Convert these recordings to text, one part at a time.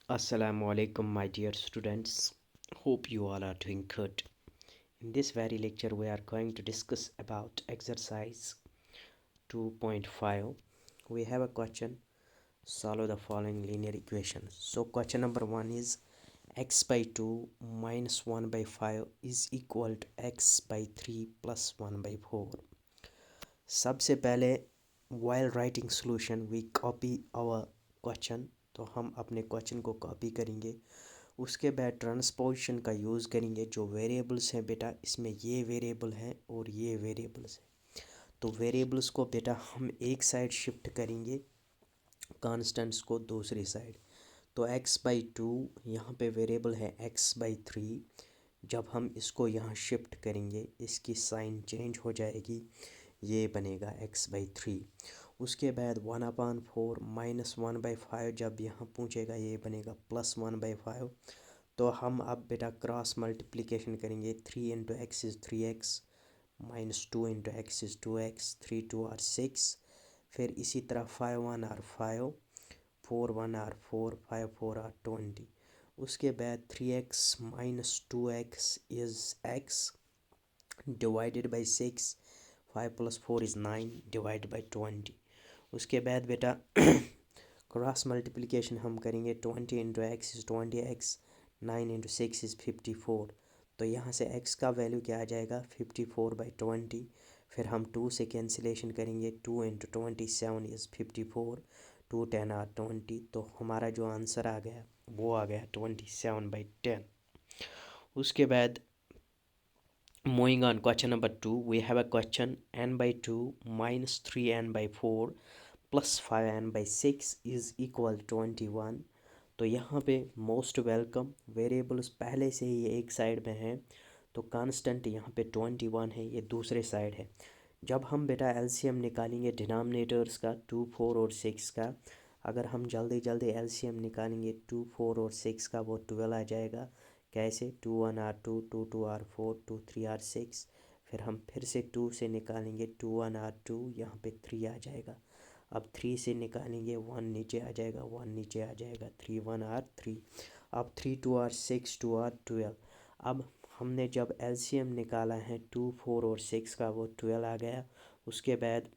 Assalamu alaikum, my dear students. Hope you all are doing good. In this very lecture, we are going to discuss about exercise 2.5. We have a question: solve the following linear equations. So, question number 1 is x by 2 minus 1 by 5 is equal to x by 3 plus 1 by 4. सबसे पहले while writing solution we copy our question. तो हम अपने question को copy करेंगे, उसके बाद transposition का यूज़ करेंगे। जो वेरिएबल्स हैं बेटा, इसमें ये वेरिएबल हैं और ये वेरिएबल्स हैं, तो वेरिएबल्स को बेटा हम एक साइड शिफ्ट करेंगे, कांस्टेंट्स को दूसरी साइड। तो x बाई 2 यहाँ पे वेरिएबल है x बाई 3। जब हम इसको यहाँ शिफ्ट करेंगे, इसकी साइन चेंज हो जाएगी, ये बनेगा x बाई 3। उसके बाद 1/4 माइनस 1/5 जब यहाँ पूछेगा, ये बनेगा प्लस 1/5। तो हम अब बेटा क्रॉस मल्टीप्लिकेशन करेंगे। 3 into X is 3x, minus 2 into X is 2x, 3 2 are 6। फिर इसी तरह 5 1 आर 5, 4 1 आर 4, 5 4 आर 20। उसके बाद 3x minus 2x is x divided by 6। 5 plus 4 is 9 divide by 20। उसके बाद बेटा क्रॉस मल्टीप्लिकेशन हम करेंगे। 20 into X is 20x, 9 into 6 is 54। तो यहाँ से x का वैल्यू क्या आ जाएगा, 54/20। फिर हम 2 से कैंसिलेशन करेंगे। 2 इंटू 27 इज़ 54, 2 10 आर 20। तो हमारा जो आंसर आ गया वो आ गया 27/10। उसके बाद moving on, question number 2, we have a question: n by 2 minus 3n by 4 plus 5n by 6 is equal 21। तो यहाँ पे मोस्ट वेलकम, वेरिएबल्स पहले से ही एक साइड में है, तो कांस्टेंट यहाँ पे 21 है, ये दूसरे साइड है। जब हम बेटा एलसीएम निकालेंगे डिनोमिनेटर्स का 2 4 और 6 का, अगर हम जल्दी जल्दी एलसीएम निकालेंगे 2 4 और 6 का, वो 12 आ जाएगा। कैसे, 2 1 आर 2, 2 2 आर 4, 2 3 आर 6। फिर हम फिर से 2 से निकालेंगे, 2 1 आर 2, यहाँ पे 3 आ जाएगा। अब 3 से निकालेंगे, 1 नीचे आ जाएगा, 1 नीचे आ जाएगा, 3 1 आर 3। अब 3 2 आर 6, 2 आर 12। अब हमने जब एलसीएम निकाला है 2 4 और 6 का, वो 12 आ गया। उसके बाद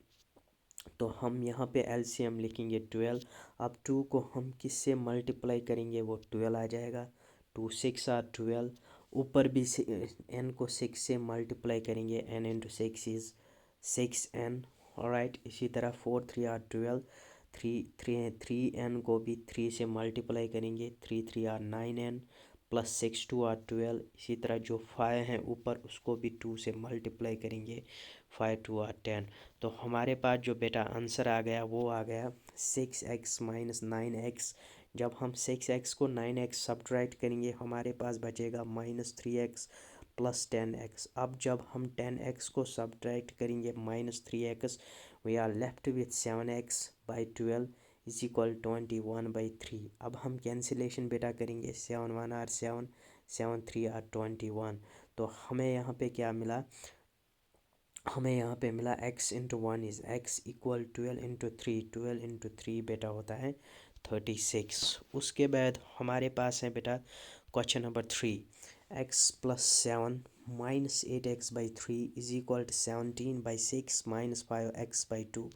तो हम यहाँ पे एलसीएम लिखेंगे 12। अब 2 को हम किससे मल्टीप्लाई करेंगे, वो 12 आ जाएगा। 2 6 आर 12। ऊपर भी n को 6 से मल्टीप्लाई करेंगे, n into 6 is 6n। Right, इसी तरह 4 3 आर 12। 3n को भी 3 से मल्टीप्लाई करेंगे, 3 3 आर 9n प्लस 6 2 आर 12। इसी तरह जो 5 है ऊपर, उसको भी 2 से मल्टीप्लाई करेंगे, 5 2 आर 10। तो हमारे पास जो बेटा आंसर आ गया वो आ गया 6x माइनस 9x। जब हम 6x को 9x सब्ट्रैक्ट करेंगे, हमारे पास बचेगा -3x प्लस 10x। अब जब हम 10x को सब्ट्रैक्ट करेंगे -3x, we are left with 7x/12 is equal 21/3। अब हम कैंसिलेशन बेटा करेंगे, 7 1 आर 7, 7 3 आर 21। तो हमें यहाँ पे क्या मिला, हमें यहाँ पे मिला x into 1 is x equal 12 into 3, 12 into 3 बेटा होता है 36। उसके बाद हमारे पास है बेटा question number 3: x plus 7 minus 8x/3 is equal to 17/6 minus 5x/2।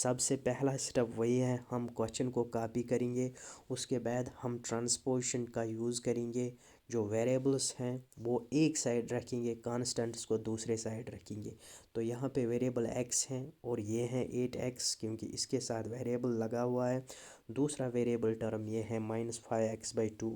सबसे पहला स्टेप वही है, हम क्वेश्चन को कॉपी करेंगे, उसके बाद हम ट्रांसपोजिशन का यूज़ करेंगे। जो वेरिएबल्स हैं वो एक साइड रखेंगे, कांस्टेंट्स को दूसरे साइड रखेंगे। तो यहाँ पे वेरिएबल x हैं और ये हैं 8x, क्योंकि इसके साथ वेरिएबल लगा हुआ है। दूसरा वेरिएबल टर्म ये है -5x/2।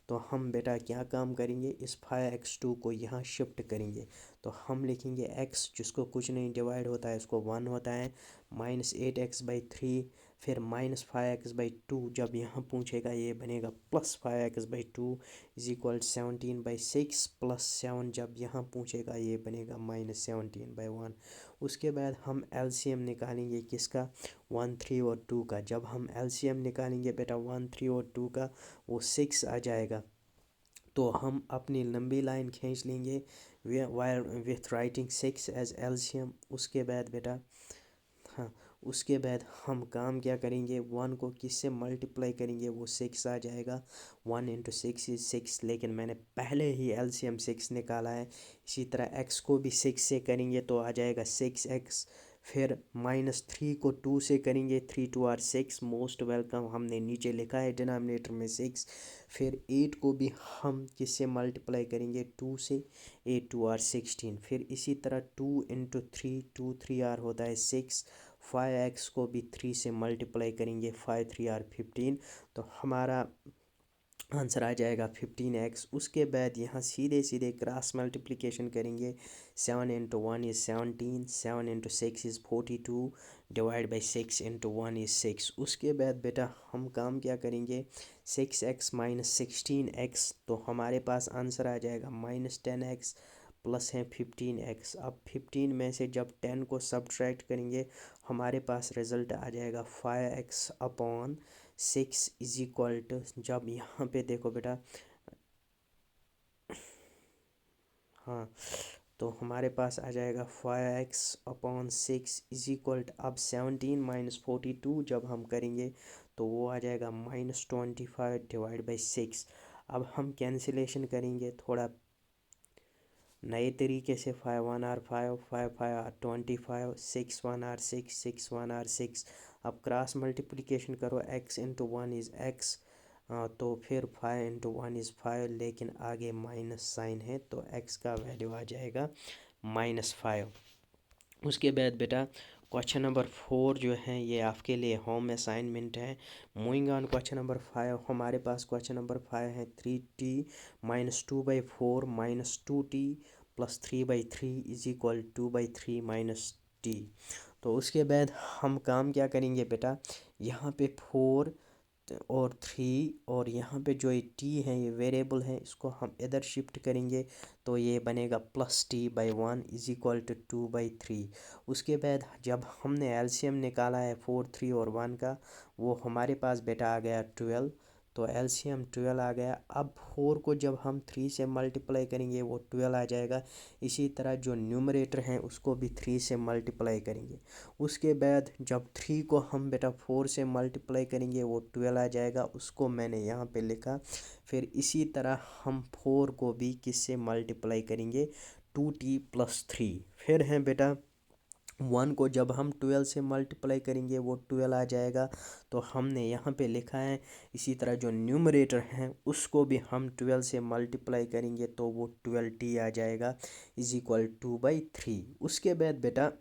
तो हम बेटा क्या काम करेंगे, इस 5x2 को यहाँ शिफ्ट करेंगे। तो हम लिखेंगे x, जिसको कुछ नहीं डिवाइड होता है इसको 1 होता है, -8x/3। फिर -5x/2 जब यहाँ पूछेगा, ये बनेगा +5x/2 इज इक्वल 17/6 प्लस 7 जब यहाँ पूछेगा, ये बनेगा -17/1। उसके बाद हम एलसीएम निकालेंगे किसका, 1 3 और 2 का। जब हम एलसीएम निकालेंगे बेटा 1 3 और 2 का, वो 6 आ जाएगा। तो हम अपनी लंबी लाइन खींच लेंगे wire with writing 6 as LCM. उसके बाद बेटा हाँ, उसके बाद हम काम क्या करेंगे, 1 को किससे मल्टीप्लाई करेंगे, वो 6 आ जाएगा। 1 इंटू 6 इज 6, लेकिन मैंने पहले ही एलसीएम 6 निकाला है। इसी तरह x को भी 6 से करेंगे तो आ जाएगा 6x। फिर -3 को 2 से करेंगे, 3 2 आर 6, मोस्ट वेलकम, हमने नीचे लिखा है डिनोमिनेटर में 6। फिर 8 को भी हम किससे मल्टीप्लाई करेंगे, 2 से, 8 2 आर 16। फिर इसी तरह 2 इंटू 3, 2 3 आर होता है 6। 5x को भी 3 से मल्टीप्लाई करेंगे, 5 3 आर 15, तो हमारा आंसर आ जाएगा 15x। उसके बाद यहाँ सीधे सीधे क्रॉस मल्टीप्लिकेशन करेंगे। 7 into 1 is 17, 7 into 6 is 42, divide by 6 into 1 is 6। उसके बाद बेटा हम काम क्या करेंगे, 6x माइनस 16x, तो हमारे पास आंसर आ जाएगा -10x प्लस है 15x। अब 15 में से जब 10 को सब्ट्रैक्ट करेंगे हमारे पास रिजल्ट आ जाएगा 5x upon 6 is equal to, जब यहाँ पे देखो बेटा, हाँ, तो हमारे पास आ जाएगा 5x upon 6 is equal to, अब 17 माइनस 42 जब हम करेंगे तो वो आ जाएगा -25 डिवाइड बाई 6। अब हम कैंसिलेशन करेंगे थोड़ा नए तरीके से, 5 1 आर 5, 5 5 आर 25, 6 1 आर 6, 6 1 आर 6। अब क्रॉस मल्टीप्लिकेशन करो, x इंटू 1 इज़ x, तो फिर 5 इंटू 1 इज़ 5, लेकिन आगे माइनस साइन है तो x का वैल्यू आ जाएगा -5। उसके बाद बेटा क्वेश्चन नंबर 4 जो है ये आपके लिए होम असाइनमेंट है। मूविंग ऑन क्वेश्चन नंबर 5, हमारे पास क्वेश्चन नंबर 5 है 3t minus 2/4 minus 2t plus 3/3 is equal 2/3 minus T. तो उसके बाद हम काम क्या करेंगे बेटा, यहाँ पे 4 और 3 और यहाँ पे जो ये टी है ये वेरिएबल है, इसको हम इधर शिफ्ट करेंगे तो ये बनेगा +t/1 इज इक्वल टू 2/3। उसके बाद जब हमने एलसीएम निकाला है 4 3 और 1 का, वो हमारे पास बेटा आ गया 12, तो एलसीएम 12 आ गया। अब 4 को जब हम 3 से मल्टीप्लाई करेंगे वो 12 आ जाएगा। इसी तरह जो न्यूमरेटर हैं उसको भी 3 से मल्टीप्लाई करेंगे। उसके बाद जब 3 को हम बेटा 4 से मल्टीप्लाई करेंगे वो 12 आ जाएगा, उसको मैंने यहाँ पे लिखा। फिर इसी तरह हम 4 को भी किससे मल्टीप्लाई करेंगे, 2t प्लस 3। फिर हैं बेटा 1 को जब हम 12 से मल्टीप्लाई करेंगे वो 12 आ जाएगा, तो हमने यहाँ पे लिखा है। इसी तरह जो न्यूमरेटर हैं उसको भी हम 12 से मल्टीप्लाई करेंगे तो वो 12t आ जाएगा इज इक्वल 2/3। उसके बाद बेटा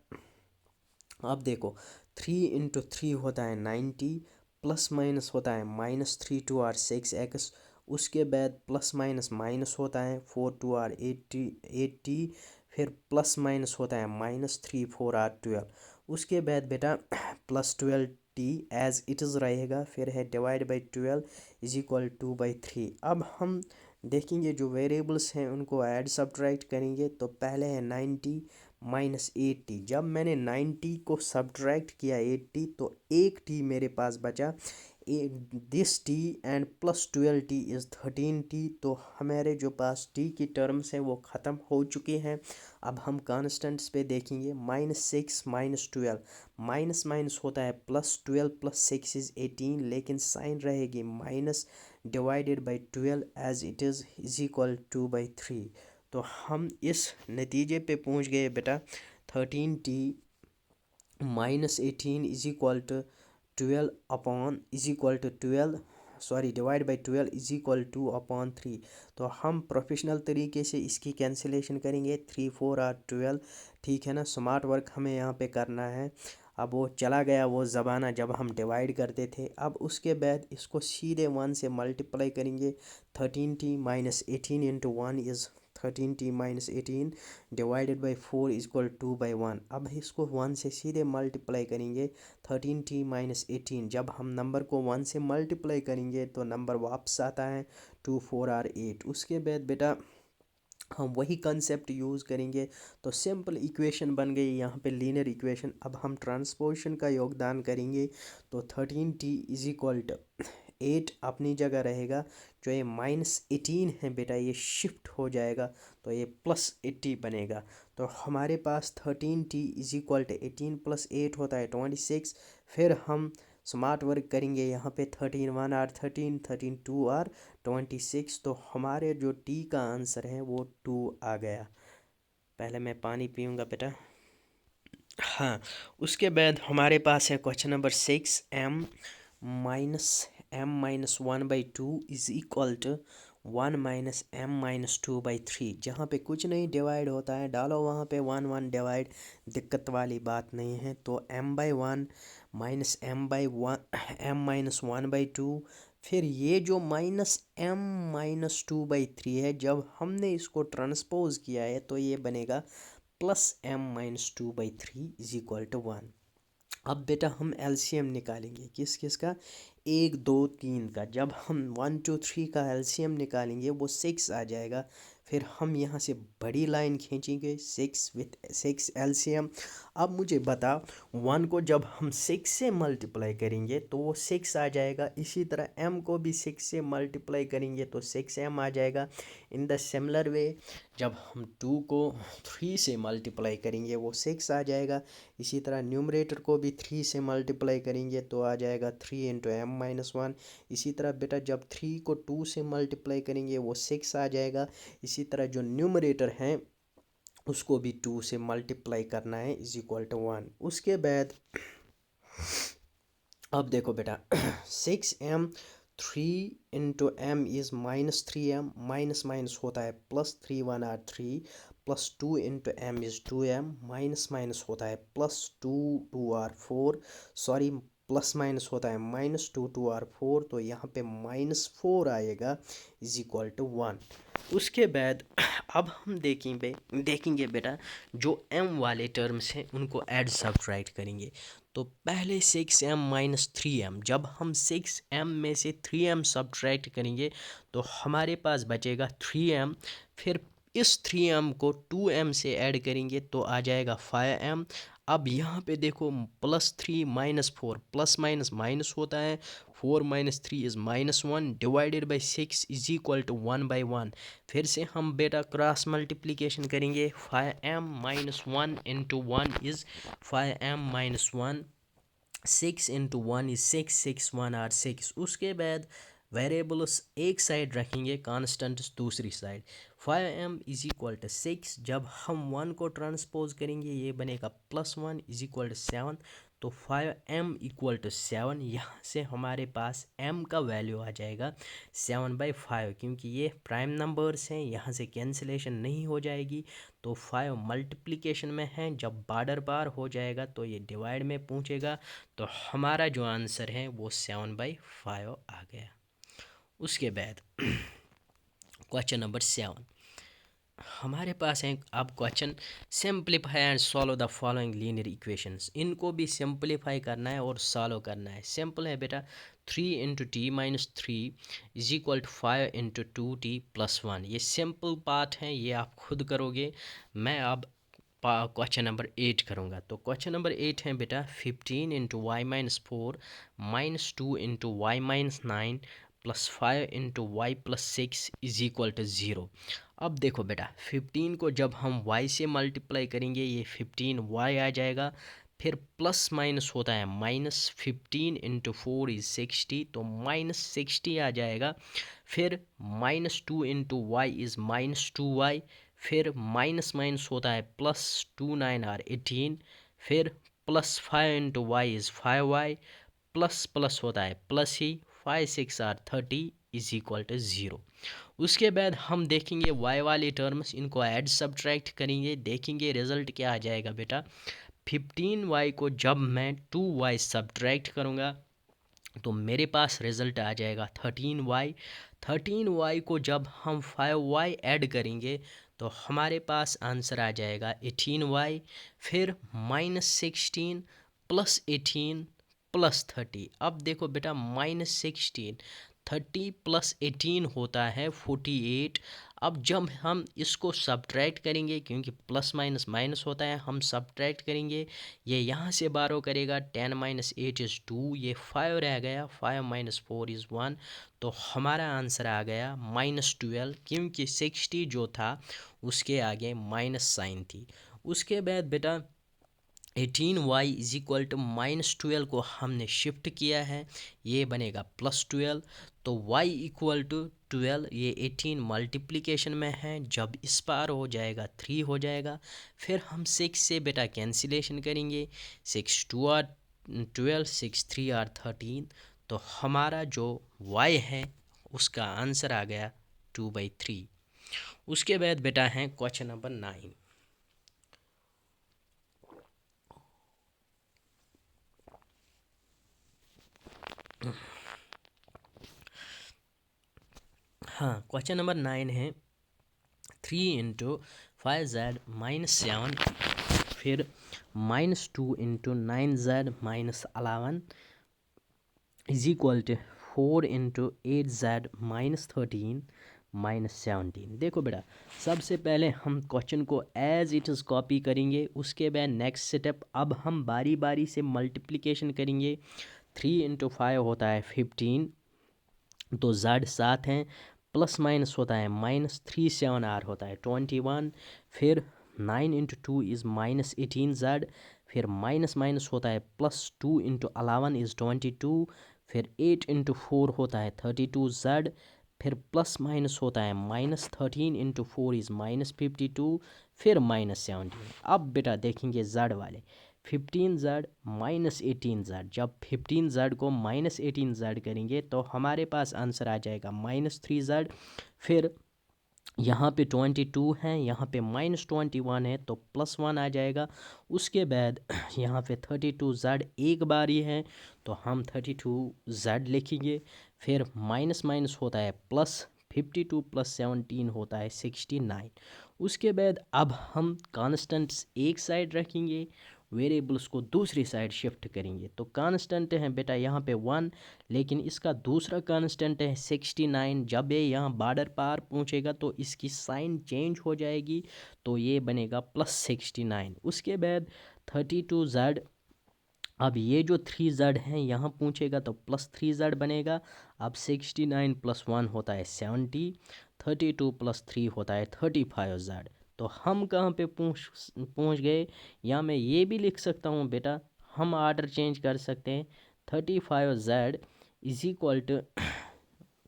अब देखो 3 इंटू 3 होता है 90, प्लस माइनस होता है -3 2 आर 6x। उसके बाद प्लस माइनस माइनस होता है 4 2 आर 80। फिर प्लस माइनस होता है -3 4 आर 12। उसके बाद बेटा +12t एज इट इज़ रहेगा, फिर है डिवाइड बाई 12 इज इक्वल 2/3। अब हम देखेंगे जो वेरिएबल्स हैं उनको ऐड सब्ट्रैक्ट करेंगे, तो पहले है 90 -80। जब मैंने 90 को सब्ट्रैक्ट किया 80 तो एक टी मेरे पास बचा। This T and +12t is 13t, तो हमारे जो पास टी की टर्म्स हैं वो ख़त्म हो चुके हैं। अब हम कांस्टेंट्स पे देखेंगे, -6 -12, माइनस माइनस होता है +12 + 6 इज़ 18, लेकिन साइन रहेगी minus divided by 12 as it is equal 2/3। तो हम इस नतीजे पे पहुंच गए बेटा 13t -18 is equal to 12 upon is equal to 12, sorry divide by 12 is equal to upon 3। तो हम प्रोफेशनल तरीके से इसकी कैंसिलेशन करेंगे, 3 4 आर 12, ठीक है ना। स्मार्ट वर्क हमें यहाँ पे करना है। अब वो चला गया वो ज़माना जब हम डिवाइड करते थे। अब उसके बाद इसको सीधे 1 से मल्टीप्लाई करेंगे। 13t -18 into 1 is 13t -18 divided by 4 is equal 2/1। अब इसको 1 से सीधे मल्टीप्लाई करेंगे। 13t -18, जब हम नंबर को 1 से मल्टीप्लाई करेंगे तो नंबर वापस आता है 2 4 आर 8। उसके बाद बेटा हम वही कंसेप्ट यूज़ करेंगे, तो सिंपल इक्वेशन बन गई यहाँ पे लीनियर इक्वेशन। अब हम ट्रांसपोजिशन का योगदान करेंगे, तो 13t इज इक्वल टू 8 अपनी जगह रहेगा, जो ये -18 है बेटा ये शिफ्ट हो जाएगा, तो ये +80 बनेगा। तो हमारे पास 13t इज इक्वल टू 18 + 8 होता है 26। फिर हम स्मार्ट वर्क करेंगे, यहाँ पे 13 1 आर 13, 13 2 आर 26। तो हमारे जो t का आंसर है वो 2 आ गया। पहले मैं पानी पीऊँगा बेटा। हाँ, उसके बाद हमारे पास है question number 6, m-1/2 is equal to 1-m-2/3। जहाँ पे कुछ नहीं डिवाइड होता है, डालो वहाँ पे 1 डिवाइड, दिक्कत वाली बात नहीं है। तो m/1 -m/1 फिर ये जो -m-2/3 है, जब हमने इसको ट्रांसपोज किया है तो ये बनेगा +m-2/3 इज इक्वल टू 1। अब बेटा हम एलसीएम निकालेंगे, किस किस का, 1 2 3 का। जब हम 1 2 3 का एलसीएम निकालेंगे वो 6 आ जाएगा। फिर हम यहाँ से बड़ी लाइन खींचेंगे, 6 विथ 6 एलसीएम। अब मुझे बता, 1 को जब हम 6 से मल्टीप्लाई करेंगे तो वो 6 आ जाएगा। इसी तरह m को भी 6 से मल्टीप्लाई करेंगे तो 6m आ जाएगा। इन द सिमिलर वे जब हम 2 को 3 से मल्टीप्लाई करेंगे वो 6 आ जाएगा। इसी तरह न्यूमरेटर को भी 3 से मल्टीप्लाई करेंगे तो आ जाएगा 3 × m-1। इसी तरह बेटा जब 3 को 2 से मल्टीप्लाई करेंगे वो 6 आ जाएगा। इसी तरह जो न्यूमरेटर है उसको भी 2 से मल्टीप्लाई करना है इज इक्वल टू 1। उसके बाद अब देखो बेटा 6m 3 × m is -3m, minus minus होता है +3 1 are 3, +2 × m is 2m, minus minus होता है +2 2 आर 4, सॉरी प्लस माइनस होता है -2 2 आर 4। तो यहाँ पे -4 आएगा इज इक्वल टू 1। उसके बाद अब हम देखेंगे बेटा जो m वाले टर्म्स हैं उनको ऐड सब्ट्रैक्ट करेंगे। तो पहले 6m - 3m, जब हम 6m में से 3m सब्ट्रैक्ट करेंगे तो हमारे पास बचेगा 3m। फिर इस 3m को 2m से ऐड करेंगे तो आ जाएगा 5m। अब यहाँ पे देखो +3 - 4, प्लस माइनस माइनस होता है, 4 - 3 is -1 divided by 6 is equal to 1/1। फिर से हम बेटा क्रॉस मल्टीप्लिकेशन करेंगे, 5m - 1 × 1 is 5m - 1, 6 × 1 is 6, 6 1 are 6। उसके बाद वेरिएबल्स एक साइड रखेंगे, कांस्टेंट्स दूसरी side. 5m is equal to 6, जब हम 1 को ट्रांसपोज करेंगे ये बनेगा +1 इज इक्वल टू 7। तो 5m इक्वल टू 7, यहाँ से हमारे पास m का वैल्यू आ जाएगा 7/5, क्योंकि ये प्राइम नंबर्स हैं, यहाँ से कैंसिलेशन नहीं हो जाएगी। तो 5 मल्टीप्लिकेशन में है, जब बॉर्डर पार हो जाएगा तो ये डिवाइड में पहुँचेगा। तो हमारा जो आंसर है वो 7/5 आ गया। उसके बाद क्वेश्चन नंबर 7 हमारे पास है। अब question simplify and solve the following linear equations. इनको भी सिंप्लीफाई करना है और सॉल्व करना है। सिंपल है बेटा, 3 × t - 3 is equal to 5 × 2t + 1। ये सिंपल पार्ट है, ये आप खुद करोगे। मैं अब क्वेश्चन नंबर 8 करूँगा। तो क्वेश्चन नंबर 8 है बेटा, 15 × y - 4 -2 × y - 9 + 5 × y + 6 is equal to 0। अब देखो बेटा 15 को जब हम y से मल्टीप्लाई करेंगे ये 15y आ जाएगा। फिर प्लस माइनस होता है -15 × 4 इज 60, तो -60 आ जाएगा। फिर -2 × y इज़ -2y। फिर माइनस माइनस होता है +2 9 आर 18। फिर +5 × y is 5y। Plus plus होता है प्लस ही, 5 6 आर 30 इज इक्वल टू 0। उसके बाद हम देखेंगे y वाले टर्म्स, इनको ऐड सब्ट्रैक्ट करेंगे, देखेंगे रिजल्ट क्या आ जाएगा बेटा। 15y को जब मैं 2y सब्ट्रैक्ट करूँगा तो मेरे पास रिजल्ट आ जाएगा 13y। 13y को जब हम 5y ऐड करेंगे तो हमारे पास आंसर आ जाएगा 18y। फिर -16 + 18 + 30। अब देखो बेटा -16 30 + 18 होता है 48। अब जब हम इसको सब्ट्रैक्ट करेंगे, क्योंकि प्लस माइनस माइनस होता है, हम सब्ट्रैक्ट करेंगे, ये यहाँ से बारो करेगा, 10 माइनस 8 इज़ 2, ये 5 रह गया, 5 माइनस 4 इज़ 1, तो हमारा आंसर आ गया -12, क्योंकि 60 जो था उसके आगे माइनस साइन थी। उसके बाद बेटा 18y इज इक्वल टू -12 को हमने शिफ्ट किया है, ये बनेगा +12, तो y इक्वल टू 12, ये 18 मल्टीप्लिकेशन में है, जब इस पार हो जाएगा 3 हो जाएगा। फिर हम 6 से बेटा कैंसिलेशन करेंगे, 6 2 आर 12, 6 3 आर 13, तो हमारा जो y है उसका आंसर आ गया 2/3। उसके बाद बेटा है क्वेश्चन नंबर 9। हाँ, क्वेश्चन नंबर 9 है 3 × 5z-7, फिर -2 × 9z-11 is equal to 4 × 8z-13 -17। देखो बेटा, सबसे पहले हम क्वेश्चन को एज इट इज़ कॉपी करेंगे, उसके बाद नेक्स्ट स्टेप अब हम बारी बारी से मल्टीप्लिकेशन करेंगे। 3 × 5 होता है 15, तो z 7 हैं, प्लस माइनस होता है -3 7 r होता है 21, फिर 9 × 2 इज़ -18z, फिर माइनस माइनस होता है +2 × 11 इज़ 22, फिर 8 × 4 होता है 32z, फिर प्लस माइनस होता है -13 × 4 इज़ -52, फिर -17। अब बेटा देखेंगे z वाले, 15z -18z, जब 15z को -18z करेंगे तो हमारे पास आंसर आ जाएगा -3z, फिर यहाँ पे 22 है, यहाँ पे -21 है, तो +1 आ जाएगा। उसके बाद यहाँ पे 32z एक बार ही है, तो हम 32z लिखेंगे, फिर माइनस माइनस होता है प्लस, 52 + 17 होता है 69। उसके बाद अब हम कांस्टेंट्स एक साइड रखेंगे, वेरिएबल्स को दूसरी साइड शिफ्ट करेंगे। तो कांस्टेंट है बेटा यहाँ पे 1, लेकिन इसका दूसरा कांस्टेंट है 69। जब ये यहाँ बॉर्डर पार पहुँचेगा तो इसकी साइन चेंज हो जाएगी, तो ये बनेगा +69। उसके बाद 32z, अब ये जो 3z है यहाँ पूछेगा तो +3z बनेगा। अब 69 + 1 होता है 70, 32 + 3 होता है 35z। तो हम कहाँ पे पहुँच गए, या मैं ये भी लिख सकता हूँ बेटा, हम आर्डर चेंज कर सकते हैं, 35z इज इक्वल टू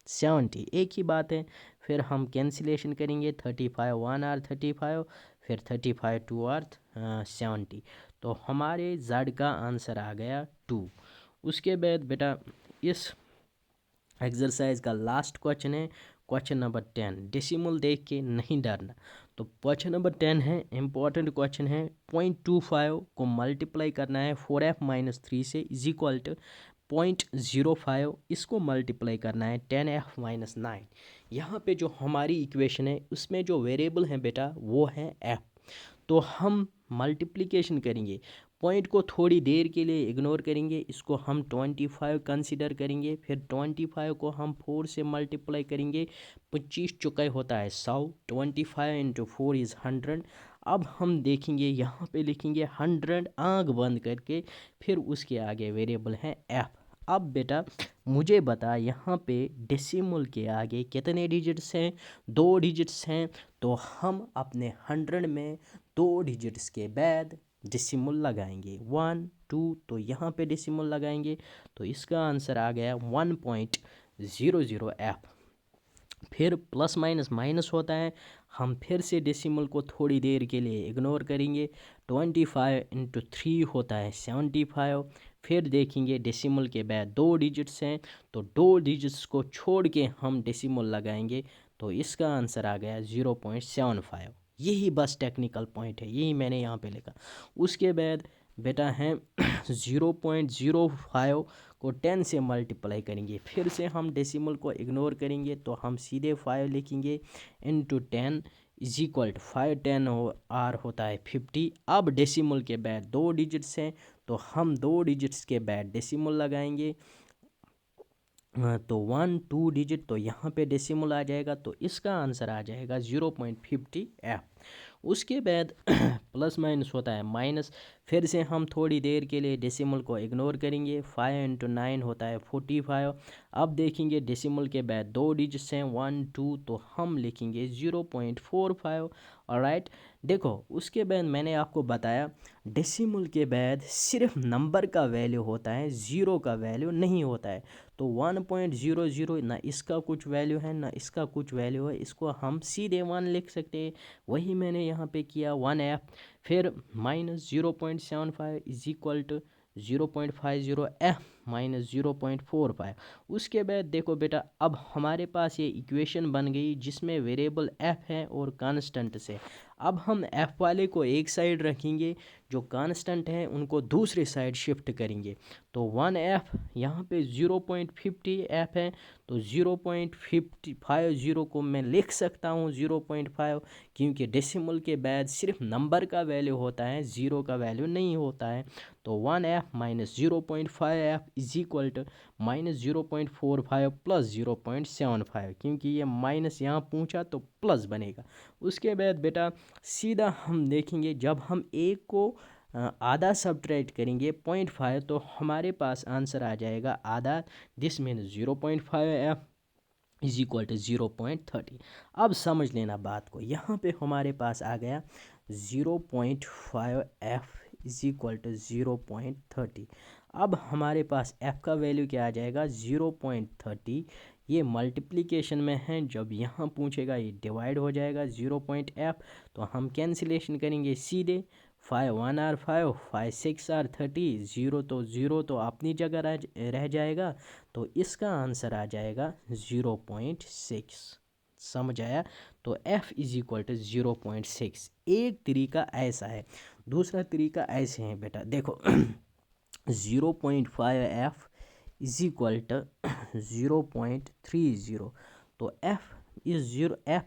70, एक ही बात है। फिर हम कैंसिलेशन करेंगे, 35 1 r 35, फिर 35 2 r 70, तो हमारे z का आंसर आ गया 2। उसके बाद बेटा इस एक्सरसाइज का लास्ट क्वेश्चन है क्वेश्चन नंबर 10। डेसिमल देख के नहीं डरना। तो क्वेश्चन नंबर 10 है, इंपॉर्टेंट क्वेश्चन है। 0.25 को मल्टीप्लाई करना है 4f-3 से, इज इक्वल टू 0.05, इसको मल्टीप्लाई करना है 10f-9। यहाँ पे जो हमारी इक्वेशन है उसमें जो वेरिएबल है बेटा वो है f, तो हम मल्टीप्लिकेशन करेंगे, पॉइंट को थोड़ी देर के लिए इग्नोर करेंगे, इसको हम 25 कंसीडर करेंगे, फिर 25 को हम 4 से मल्टीप्लाई करेंगे, 25 चुका होता है 100, 25 × 4 इज़ 100। अब हम देखेंगे यहाँ पे लिखेंगे 100 आँख बंद करके, फिर उसके आगे वेरिएबल है f। अब बेटा मुझे बता यहाँ पे डेसिमल के आगे कितने डिजिट्स हैं, 2 डिजिट्स हैं, तो हम अपने 100 में 2 डिजिट्स के बाद डेसिमल लगाएंगे 1 2, तो यहाँ पे डेसिमल लगाएंगे, तो इसका आंसर आ गया 1.00f। फिर प्लस माइनस माइनस होता है, हम फिर से डेसिमल को थोड़ी देर के लिए इग्नोर करेंगे, 25 × 3 होता है 75। फिर देखेंगे डेसिमल के बाद 2 डिजिट्स हैं, तो 2 डिजिट्स को छोड़ के हम डेसिमल लगाएंगे, तो इसका आंसर आ गया 0.75। यही बस टेक्निकल पॉइंट है, यही मैंने यहाँ पे लिखा। उसके बाद बेटा है 0.05 को 10 से मल्टीप्लाई करेंगे, फिर से हम डेसिमल को इग्नोर करेंगे, तो हम सीधे 5 लिखेंगे into 10 is equal to 5 10 r होता है 50। अब डेसिमल के बाद 2 डिजिट्स हैं, तो हम 2 डिजिट्स के बाद डेसिमल लगाएंगे, तो 1 2 डिजिट, तो यहाँ पे डेसिमल आ जाएगा, तो इसका आंसर आ जाएगा 0.50 F। उसके बाद प्लस माइनस होता है माइनस, फिर से हम थोड़ी देर के लिए डेसिमल को इग्नोर करेंगे। 5 × 9 होता है 45। अब देखेंगे डेसिमल के बाद दो डिजिट्स हैं 1 2, तो हम लिखेंगे 0.45। ऑलराइट, देखो उसके बाद मैंने आपको बताया डेसिमल के बाद सिर्फ नंबर का वैल्यू होता है, ज़ीरो का वैल्यू नहीं होता है। तो 1.00 ना इसका कुछ वैल्यू है ना इसका कुछ वैल्यू है, इसको हम सीधे 1 लिख सकते हैं। वही मैंने यहाँ पे किया 1F। फिर minus 0.75 is equal to 0.50F minus 0.45। उसके बाद देखो बेटा, अब हमारे पास ये इक्वेशन बन गई जिसमें वेरिएबल f है और कांस्टेंट से। अब हम f वाले को एक साइड रखेंगे, जो कांस्टेंट है उनको दूसरी साइड शिफ्ट करेंगे। तो 1F यहाँ पे 0.50F है, तो 0.50 को मैं लिख सकता हूँ 0.5, क्योंकि डेसिमल के बाद सिर्फ नंबर का वैल्यू होता है, ज़ीरो का वैल्यू नहीं होता है। तो 1F minus 0.5F is equal to minus 0.45 plus 0.75, क्योंकि ये माइनस यहाँ पूछा तो प्लस बनेगा। उसके बाद बेटा सीधा हम देखेंगे, जब हम एक को आधा सब्ट्रैक्ट करेंगे 0.5, तो हमारे पास आंसर आ जाएगा आधा। This means 0.5F is equal to 0.30। अब समझ लेना बात को, यहाँ पे हमारे पास आ गया 0.5F इज इक्वल टू 0.30। अब हमारे पास f का वैल्यू क्या आ जाएगा 0.30। ये मल्टीप्लिकेशन में है, जब यहाँ पूछेगा ये डिवाइड हो जाएगा 0.f, तो हम कैंसिलेशन करेंगे सीधे। 5 1 आर 5, 5 6 आर 30, ज़ीरो तो अपनी जगह रह जाएगा, तो इसका आंसर आ जाएगा 0.6। समझ आया? तो f इज इक्वल टू 0.6। एक तरीका ऐसा है, दूसरा तरीका ऐसे है बेटा, देखो 0.5F इज इक्वल टू 0.30। तो f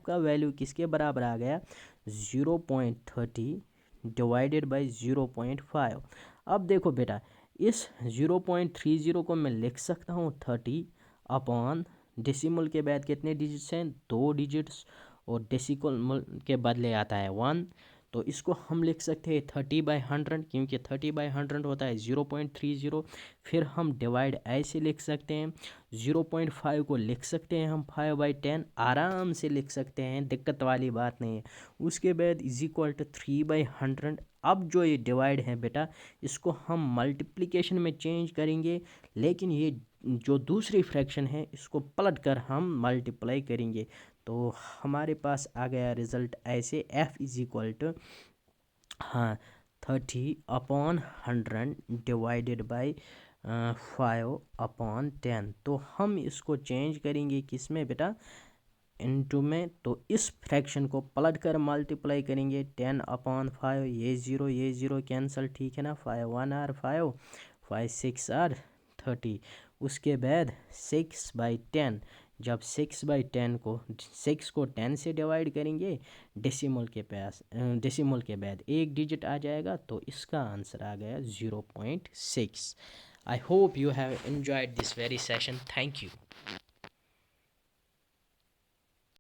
का वैल्यू किसके बराबर आ गया 0.30 डिवाइडेड बाई 0.5। अब देखो बेटा, इस 0.30 को मैं लिख सकता हूँ 30 अपॉन डेसिमल के बाद कितने डिजिट्स हैं, दो डिजिट्स, और डेसिमल के बदले आता है 1, तो इसको हम लिख सकते हैं 30/100, क्योंकि 30/100 होता है 0.30। फिर हम डिवाइड ऐसे लिख सकते हैं, 0.5 को लिख सकते हैं हम 5/10, आराम से लिख सकते हैं, दिक्कत वाली बात नहीं है। उसके बाद इज इक्वल टू 3/100। अब जो ये डिवाइड है बेटा, इसको हम मल्टीप्लिकेशन में चेंज करेंगे, लेकिन ये जो दूसरी फ्रैक्शन है इसको पलट कर हम मल्टीप्लाई करेंगे। तो हमारे पास आ गया रिज़ल्ट ऐसे, f इज इक्वल टू, हाँ, 30/100 डिवाइडेड बाई 5/10। तो हम इसको चेंज करेंगे किस में बेटा, इनटू में। तो इस फ्रैक्शन को पलट कर मल्टीप्लाई करेंगे, 10/5, ये ज़ीरो कैंसिल, ठीक है ना, 5 1 आर 5, 5 6 आर 30। उसके बाद 6/10, जब 6/10 को 6 को 10 से डिवाइड करेंगे, डेसिमल के बाद एक डिजिट आ जाएगा, तो इसका आंसर आ गया 0.6। I hope you have enjoyed this very session. Thank you.